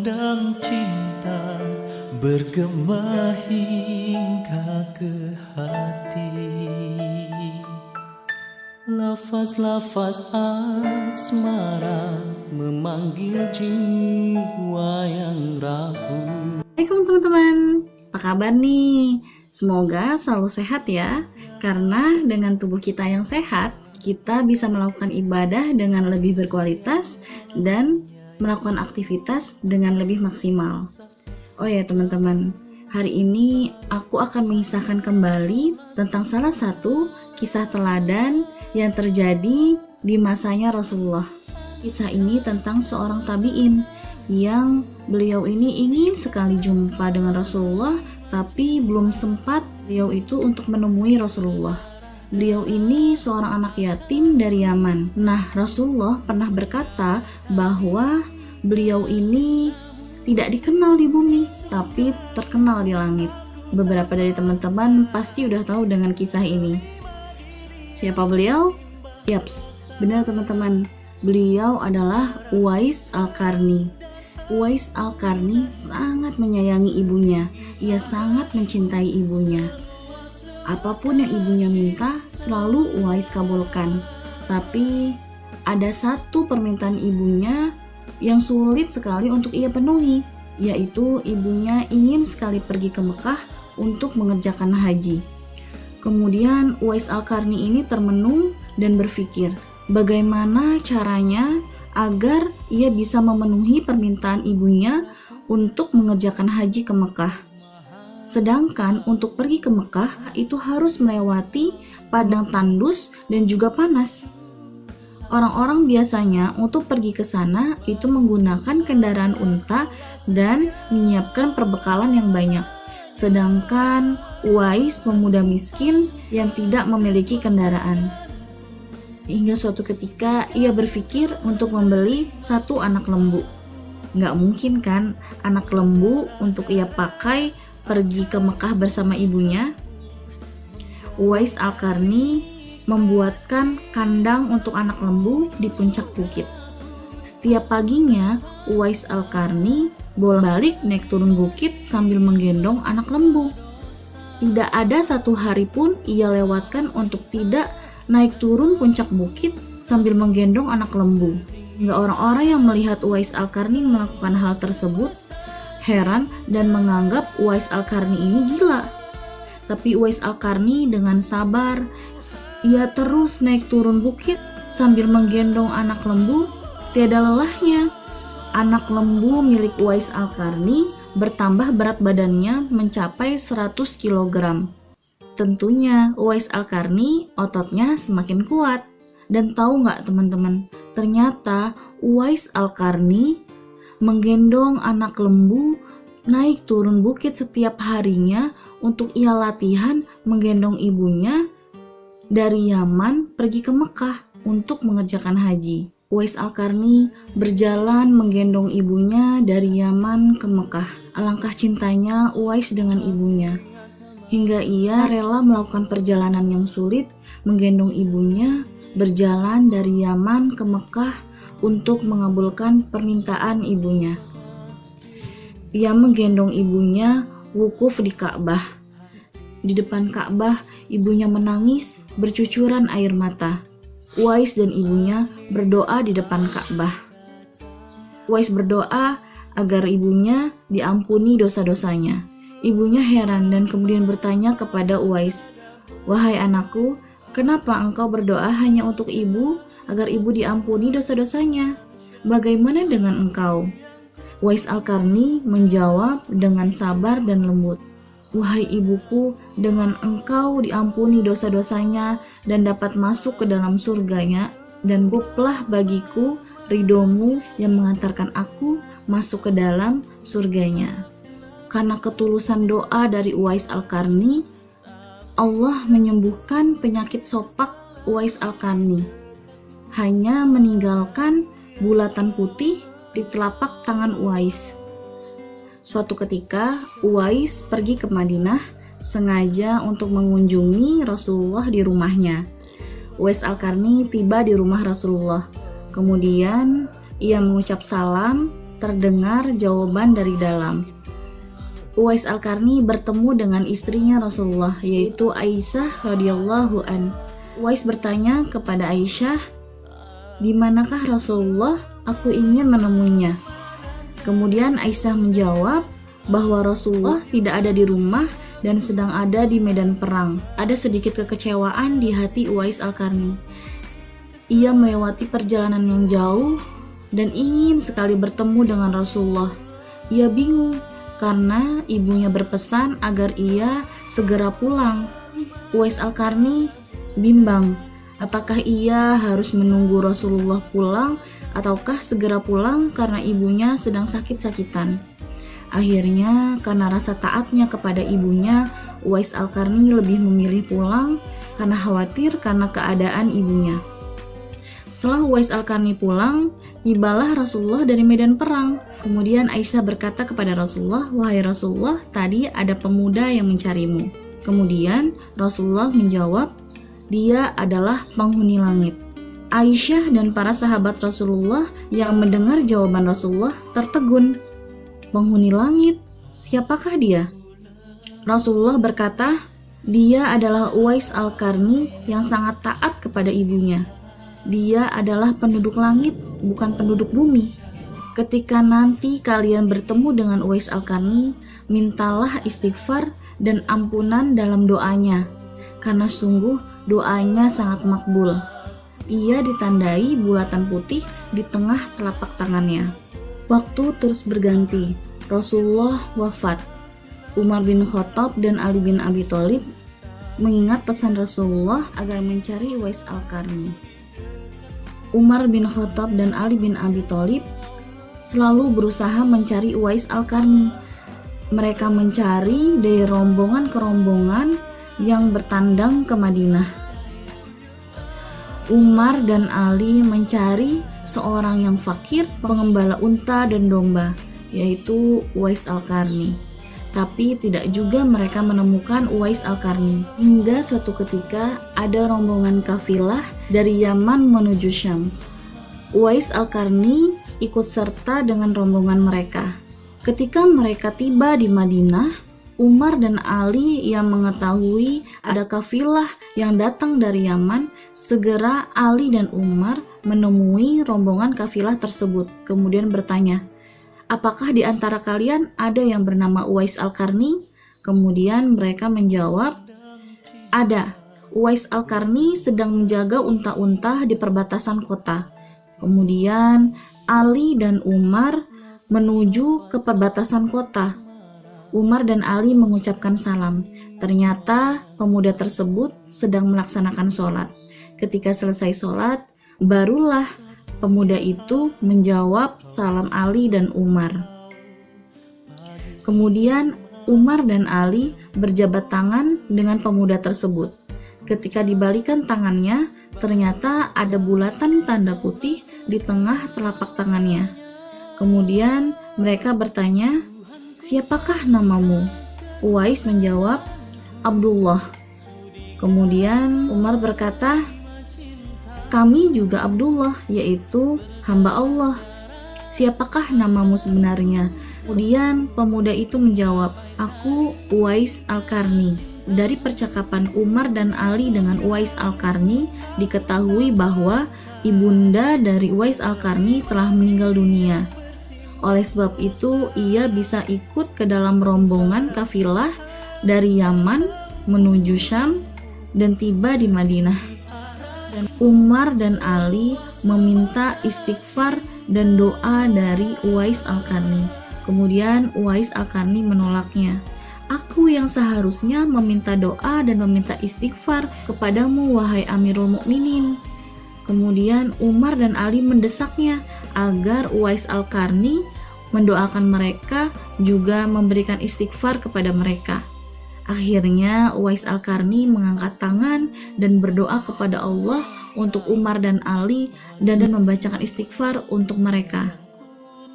memandang cinta bergema hingga ke hati. Lafaz-lafaz asmara memanggil jiwa yang ragu. Assalamualaikum teman-teman, apa kabar nih? Semoga selalu sehat ya. Karena dengan tubuh kita yang sehat, kita bisa melakukan ibadah dengan lebih berkualitas dan melakukan aktivitas dengan lebih maksimal. Oh ya teman-teman, hari ini aku akan mengisahkan kembali tentang salah satu kisah teladan yang terjadi di masanya Rasulullah. Kisah ini tentang seorang tabi'in yang beliau ini ingin sekali jumpa dengan Rasulullah, tapi belum sempat beliau itu untuk menemui Rasulullah. Beliau ini seorang anak yatim dari Yaman. Nah, Rasulullah pernah berkata bahwa beliau ini tidak dikenal di bumi, tapi terkenal di langit. Beberapa dari teman-teman pasti udah tahu dengan kisah ini. Siapa beliau? Yaps, benar teman-teman. Beliau adalah Uwais Al-Qarni. Uwais Al-Qarni sangat menyayangi ibunya. Ia sangat mencintai ibunya. Apapun yang ibunya minta, selalu Uwais kabulkan. Tapi ada satu permintaan ibunya yang sulit sekali untuk ia penuhi, yaitu ibunya ingin sekali pergi ke Mekah untuk mengerjakan haji. Kemudian Uwais Al-Qarni ini termenung dan berpikir, bagaimana caranya agar ia bisa memenuhi permintaan ibunya untuk mengerjakan haji ke Mekah. Sedangkan untuk pergi ke Mekah itu harus melewati padang tandus dan juga panas. Orang-orang biasanya untuk pergi ke sana itu menggunakan kendaraan unta dan menyiapkan perbekalan yang banyak. Sedangkan Uwais pemuda miskin yang tidak memiliki kendaraan. Hingga suatu ketika ia berpikir untuk membeli satu anak lembu. Nggak mungkin kan anak lembu untuk ia pakai pergi ke Mekah bersama ibunya. Uwais Al-Qarni membuatkan kandang untuk anak lembu di puncak bukit. Setiap paginya, Uwais Al-Qarni bolak-balik naik turun bukit sambil menggendong anak lembu. Tidak ada satu hari pun ia lewatkan untuk tidak naik turun puncak bukit sambil menggendong anak lembu. Hingga orang-orang yang melihat Uwais Al-Qarni melakukan hal tersebut heran dan menganggap Uwais Al-Qarni ini gila. Tapi Uwais Al-Qarni dengan sabar, ia terus naik turun bukit sambil menggendong anak lembu, tiada lelahnya. Anak lembu milik Uwais Al-Qarni bertambah berat badannya mencapai 100 kg. Tentunya Uwais Al-Qarni ototnya semakin kuat. Dan tahu nggak teman-teman, ternyata Uwais Al-Qarni menggendong anak lembu naik turun bukit setiap harinya untuk ia latihan menggendong ibunya dari Yaman pergi ke Mekah untuk mengerjakan haji. Uwais Al-Qarni berjalan menggendong ibunya dari Yaman ke Mekah. Alangkah cintanya Uwais dengan ibunya, hingga ia rela melakukan perjalanan yang sulit menggendong ibunya berjalan dari Yaman ke Mekah untuk mengabulkan permintaan ibunya. Ia menggendong ibunya wukuf di Ka'bah. Di depan Ka'bah, ibunya menangis bercucuran air mata. Uwais dan ibunya berdoa di depan Ka'bah. Uwais berdoa agar ibunya diampuni dosa-dosanya. Ibunya heran dan kemudian bertanya kepada Uwais, "Wahai anakku, kenapa engkau berdoa hanya untuk ibu agar ibu diampuni dosa-dosanya? Bagaimana dengan engkau?" Uwais Al-Qarni menjawab dengan sabar dan lembut, "Wahai ibuku, dengan engkau diampuni dosa-dosanya dan dapat masuk ke dalam surganya, dan cukuplah bagiku ridhomu yang mengantarkan aku masuk ke dalam surganya." Karena ketulusan doa dari Uwais Al-Qarni, Allah menyembuhkan penyakit sopak Uwais Al-Qarni. Hanya meninggalkan bulatan putih di telapak tangan Uwais. Suatu ketika, Uwais pergi ke Madinah sengaja untuk mengunjungi Rasulullah di rumahnya. Uwais Al-Qarni tiba di rumah Rasulullah. Kemudian ia mengucap salam terdengar jawaban dari dalam. Uwais Al-Qarni bertemu dengan istrinya Rasulullah, yaitu Aisyah radhiyallahu an. Uwais bertanya kepada Aisyah, "Di manakah Rasulullah? Aku ingin menemuinya." Kemudian Aisyah menjawab bahwa Rasulullah tidak ada di rumah dan sedang ada di medan perang. Ada sedikit kekecewaan di hati Uwais Al-Qarni. Ia melewati perjalanan yang jauh dan ingin sekali bertemu dengan Rasulullah. Ia bingung karena ibunya berpesan agar ia segera pulang. Uwais Al-Qarni bimbang, apakah ia harus menunggu Rasulullah pulang ataukah segera pulang karena ibunya sedang sakit-sakitan. Akhirnya karena rasa taatnya kepada ibunya, Uwais Al-Qarni lebih memilih pulang karena khawatir karena keadaan ibunya. Setelah Uwais Al-Qarni pulang, tibalah Rasulullah dari medan perang. Kemudian Aisyah berkata kepada Rasulullah, "Wahai Rasulullah, tadi ada pemuda yang mencarimu." Kemudian Rasulullah menjawab, "Dia adalah penghuni langit." Aisyah dan para sahabat Rasulullah yang mendengar jawaban Rasulullah tertegun. "Penghuni langit? Siapakah dia?" Rasulullah berkata, "Dia adalah Uwais Al-Qarni yang sangat taat kepada ibunya. Dia adalah penduduk langit, bukan penduduk bumi. Ketika nanti kalian bertemu dengan Uwais Al-Qarni, mintalah istighfar dan ampunan dalam doanya, karena sungguh doanya sangat makbul." Ia ditandai bulatan putih di tengah telapak tangannya. Waktu terus berganti. Rasulullah wafat. Umar bin Khattab dan Ali bin Abi Thalib mengingat pesan Rasulullah agar mencari Uwais Al-Qarni. Umar bin Khattab dan Ali bin Abi Thalib selalu berusaha mencari Uwais Al-Qarni. Mereka mencari dari rombongan ke rombongan yang bertandang ke Madinah. Umar dan Ali mencari seorang yang fakir, pengembala unta dan domba, yaitu Uwais Al-Qarni. Tapi tidak juga mereka menemukan Uwais Al-Qarni. Hingga suatu ketika ada rombongan kafilah dari Yaman menuju Syam. Uwais Al-Qarni ikut serta dengan rombongan mereka. Ketika mereka tiba di Madinah, Umar dan Ali yang mengetahui ada kafilah yang datang dari Yaman, segera Ali dan Umar menemui rombongan kafilah tersebut, kemudian bertanya, "Apakah di antara kalian ada yang bernama Uwais Al-Qarni?" Kemudian mereka menjawab, "Ada. Uwais Al-Qarni sedang menjaga unta-unta di perbatasan kota." Kemudian Ali dan Umar menuju ke perbatasan kota. Umar dan Ali mengucapkan salam. Ternyata pemuda tersebut sedang melaksanakan sholat. Ketika selesai sholat, barulah pemuda itu menjawab salam Ali dan Umar. Kemudian Umar dan Ali berjabat tangan dengan pemuda tersebut. Ketika dibalikan tangannya, ternyata ada bulatan tanda putih di tengah telapak tangannya. Kemudian mereka bertanya, "Siapakah namamu?" Uwais menjawab, "Abdullah." Kemudian Umar berkata, "Kami juga Abdullah, yaitu hamba Allah. Siapakah namamu sebenarnya?" Kemudian pemuda itu menjawab, "Aku Uwais Al-Qarni." Dari percakapan Umar dan Ali dengan Uwais Al-Qarni, diketahui bahwa ibunda dari Uwais Al-Qarni telah meninggal dunia. Oleh sebab itu, ia bisa ikut ke dalam rombongan kafilah dari Yaman menuju Syam dan tiba di Madinah. Dan Umar dan Ali meminta istighfar dan doa dari Uwais Al-Qarni. Kemudian Uwais Al-Qarni menolaknya. "Aku yang seharusnya meminta doa dan meminta istighfar kepadamu, wahai Amirul Mukminin." Kemudian Umar dan Ali mendesaknya agar Uwais Al-Qarni mendoakan mereka, juga memberikan istighfar kepada mereka. Akhirnya Uwais Al-Qarni mengangkat tangan dan berdoa kepada Allah untuk Umar dan Ali dan membacakan istighfar untuk mereka.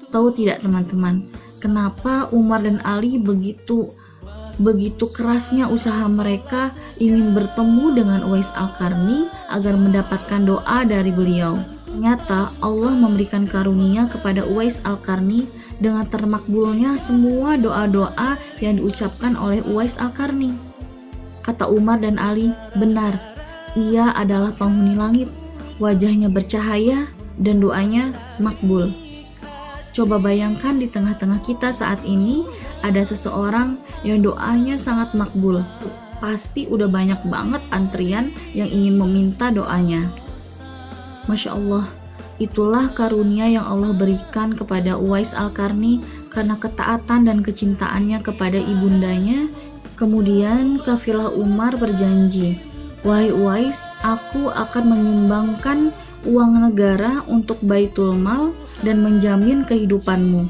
Tahu tidak teman-teman, kenapa Umar dan Ali begitu kerasnya usaha mereka ingin bertemu dengan Uwais Al-Qarni agar mendapatkan doa dari beliau? Ternyata Allah memberikan karunia kepada Uwais Al-Qarni dengan termakbulnya semua doa-doa yang diucapkan oleh Uwais Al-Qarni. Kata Umar dan Ali, benar, ia adalah penghuni langit, wajahnya bercahaya dan doanya makbul. Coba bayangkan di tengah-tengah kita saat ini ada seseorang yang doanya sangat makbul. Pasti udah banyak banget antrian yang ingin meminta doanya. Masya Allah, itulah karunia yang Allah berikan kepada Uwais Al-Qarni karena ketaatan dan kecintaannya kepada ibundanya. Kemudian kafilah Umar berjanji, "Wahai Uwais, aku akan menyumbangkan uang negara untuk Baitul Mal dan menjamin kehidupanmu."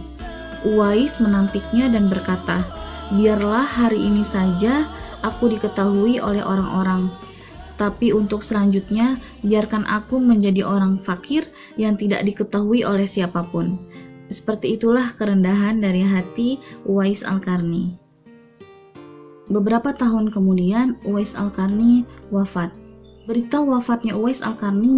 Uwais menantiknya dan berkata, "Biarlah hari ini saja aku diketahui oleh orang-orang. Tapi untuk selanjutnya, biarkan aku menjadi orang fakir yang tidak diketahui oleh siapapun." Seperti itulah kerendahan dari hati Uwais Al-Qarni. Beberapa tahun kemudian, Uwais Al-Qarni wafat. Berita wafatnya Uwais Al-Qarni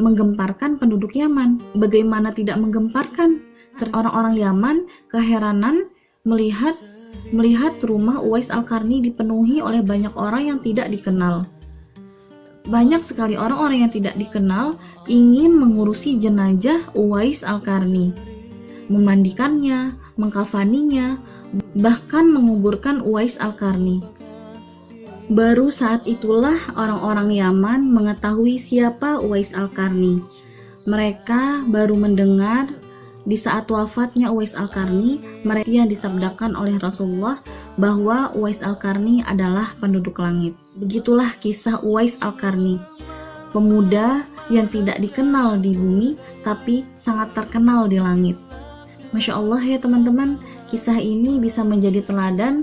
menggemparkan penduduk Yaman. Bagaimana tidak menggemparkan? Orang-orang Yaman keheranan melihat rumah Uwais Al-Qarni dipenuhi oleh banyak orang yang tidak dikenal. Banyak sekali orang-orang yang tidak dikenal ingin mengurusi jenazah Uwais Al-Qarni, memandikannya, mengkafaninya, bahkan menguburkan Uwais Al-Qarni. Baru saat itulah orang-orang Yaman mengetahui siapa Uwais Al-Qarni. Mereka baru mendengar di saat wafatnya Uwais Al-Qarni, mereka yang disabdakan oleh Rasulullah bahwa Uwais Al-Qarni adalah penduduk langit. Begitulah kisah Uwais Al-Qarni, pemuda yang tidak dikenal di bumi tapi sangat terkenal di langit. Masya Allah ya teman-teman, kisah ini bisa menjadi teladan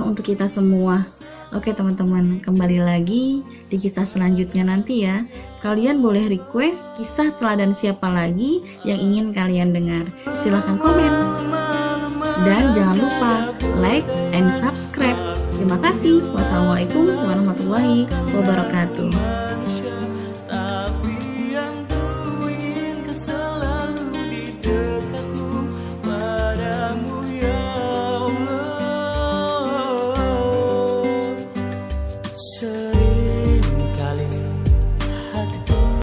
untuk kita semua. Oke teman-teman, kembali lagi di kisah selanjutnya nanti ya. Kalian boleh request kisah teladan siapa lagi yang ingin kalian dengar. Silahkan komen. Dan jangan lupa like and subscribe. Terima kasih. Wassalamualaikum warahmatullahi wabarakatuh.